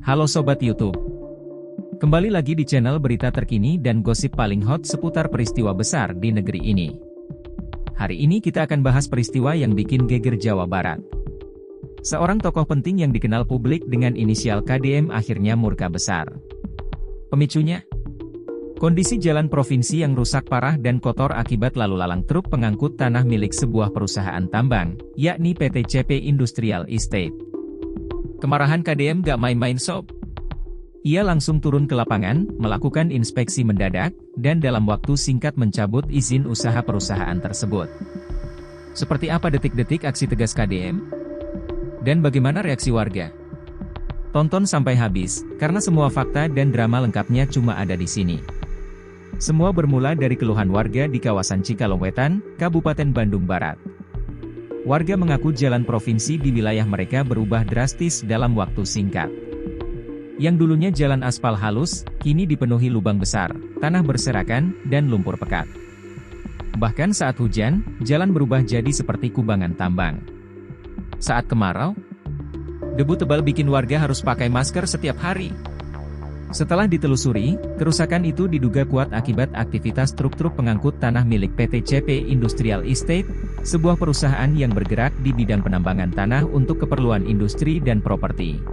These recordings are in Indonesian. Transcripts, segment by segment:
Halo Sobat YouTube. Kembali lagi di channel berita terkini dan gosip paling hot seputar peristiwa besar di negeri ini. Hari ini kita akan bahas peristiwa yang bikin geger Jawa Barat. Seorang tokoh penting yang dikenal publik dengan inisial KDM akhirnya murka besar. Pemicunya? Kondisi jalan provinsi yang rusak parah dan kotor akibat lalu lalang truk pengangkut tanah milik sebuah perusahaan tambang, yakni PT CP Industrial Estate. Kemarahan KDM gak main-main sob. Ia langsung turun ke lapangan, melakukan inspeksi mendadak, dan dalam waktu singkat mencabut izin usaha perusahaan tersebut. Seperti apa detik-detik aksi tegas KDM? Dan bagaimana reaksi warga? Tonton sampai habis, karena semua fakta dan drama lengkapnya cuma ada di sini. Semua bermula dari keluhan warga di kawasan Cikalong Wetan, Kabupaten Bandung Barat. Warga mengaku jalan provinsi di wilayah mereka berubah drastis dalam waktu singkat. Yang dulunya jalan aspal halus, kini dipenuhi lubang besar, tanah berserakan, dan lumpur pekat. Bahkan saat hujan, jalan berubah jadi seperti kubangan tambang. Saat kemarau, debu tebal bikin warga harus pakai masker setiap hari. Setelah ditelusuri, kerusakan itu diduga kuat akibat aktivitas truk-truk pengangkut tanah milik PT CP Industrial Estate, sebuah perusahaan yang bergerak di bidang penambangan tanah untuk keperluan industri dan properti.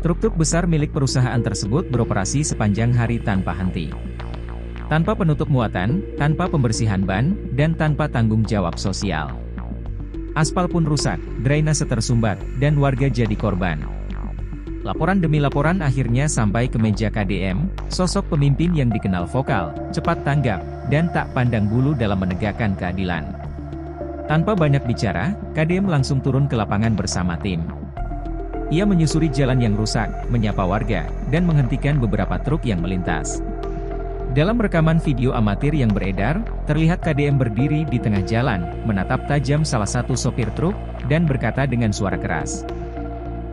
Truk-truk besar milik perusahaan tersebut beroperasi sepanjang hari tanpa henti. Tanpa penutup muatan, tanpa pembersihan ban, dan tanpa tanggung jawab sosial. Aspal pun rusak, drainase tersumbat, dan warga jadi korban. Laporan demi laporan akhirnya sampai ke meja KDM, sosok pemimpin yang dikenal vokal, cepat tanggap, dan tak pandang bulu dalam menegakkan keadilan. Tanpa banyak bicara, KDM langsung turun ke lapangan bersama tim. Ia menyusuri jalan yang rusak, menyapa warga, dan menghentikan beberapa truk yang melintas. Dalam rekaman video amatir yang beredar, terlihat KDM berdiri di tengah jalan, menatap tajam salah satu sopir truk, dan berkata dengan suara keras.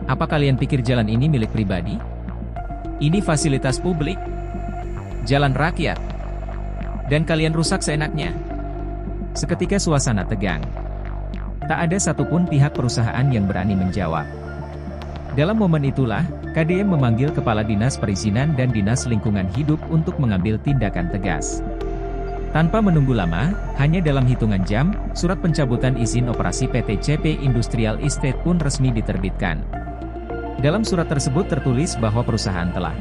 Apa kalian pikir jalan ini milik pribadi? Ini fasilitas publik. Jalan rakyat. Dan kalian rusak seenaknya. Seketika suasana tegang. Tak ada satupun pihak perusahaan yang berani menjawab. Dalam momen itulah, KDM memanggil Kepala Dinas Perizinan dan Dinas Lingkungan Hidup untuk mengambil tindakan tegas. Tanpa menunggu lama, hanya dalam hitungan jam, surat pencabutan izin operasi PT CP Industrial Estate pun resmi diterbitkan. Dalam surat tersebut tertulis bahwa perusahaan telah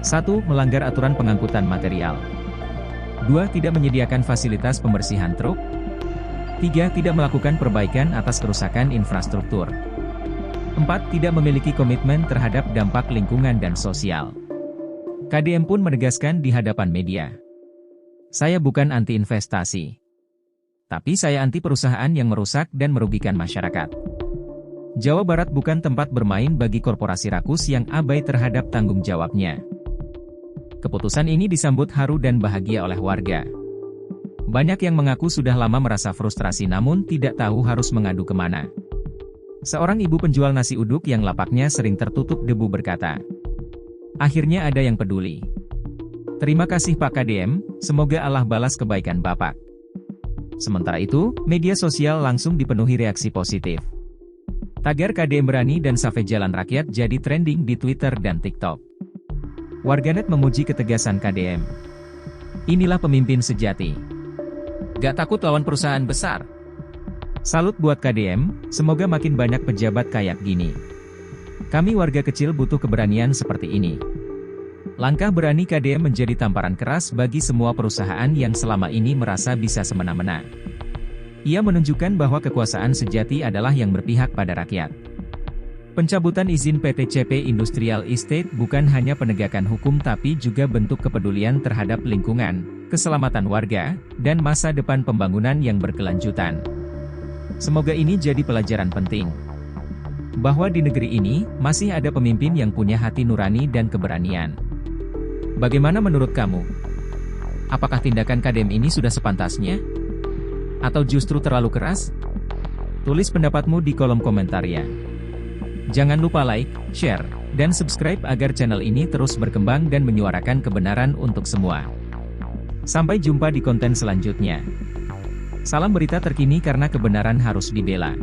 1. Melanggar aturan pengangkutan material. 2. Tidak menyediakan fasilitas pembersihan truk. 3. Tidak melakukan perbaikan atas kerusakan infrastruktur. 4. Tidak memiliki komitmen terhadap dampak lingkungan dan sosial. KDM pun menegaskan di hadapan media. Saya bukan anti investasi. Tapi saya anti perusahaan yang merusak dan merugikan masyarakat. Jawa Barat bukan tempat bermain bagi korporasi rakus yang abai terhadap tanggung jawabnya. Keputusan ini disambut haru dan bahagia oleh warga. Banyak yang mengaku sudah lama merasa frustrasi namun tidak tahu harus mengadu kemana. Seorang ibu penjual nasi uduk yang lapaknya sering tertutup debu berkata, akhirnya ada yang peduli. Terima kasih Pak KDM, semoga Allah balas kebaikan Bapak. Sementara itu, media sosial langsung dipenuhi reaksi positif. Tagar KDM berani dan save jalan rakyat jadi trending di Twitter dan TikTok. Warganet memuji ketegasan KDM. Inilah pemimpin sejati. Gak takut lawan perusahaan besar. Salut buat KDM, semoga makin banyak pejabat kayak gini. Kami warga kecil butuh keberanian seperti ini. Langkah berani KDM menjadi tamparan keras bagi semua perusahaan yang selama ini merasa bisa semena-mena. Ia menunjukkan bahwa kekuasaan sejati adalah yang berpihak pada rakyat. Pencabutan izin PT CP Industrial Estate bukan hanya penegakan hukum tapi juga bentuk kepedulian terhadap lingkungan, keselamatan warga, dan masa depan pembangunan yang berkelanjutan. Semoga ini jadi pelajaran penting. Bahwa di negeri ini, masih ada pemimpin yang punya hati nurani dan keberanian. Bagaimana menurut kamu? Apakah tindakan KDM ini sudah sepantasnya? Atau justru terlalu keras? Tulis pendapatmu di kolom komentar ya. Jangan lupa like, share, dan subscribe agar channel ini terus berkembang dan menyuarakan kebenaran untuk semua. Sampai jumpa di konten selanjutnya. Salam berita terkini karena kebenaran harus dibela.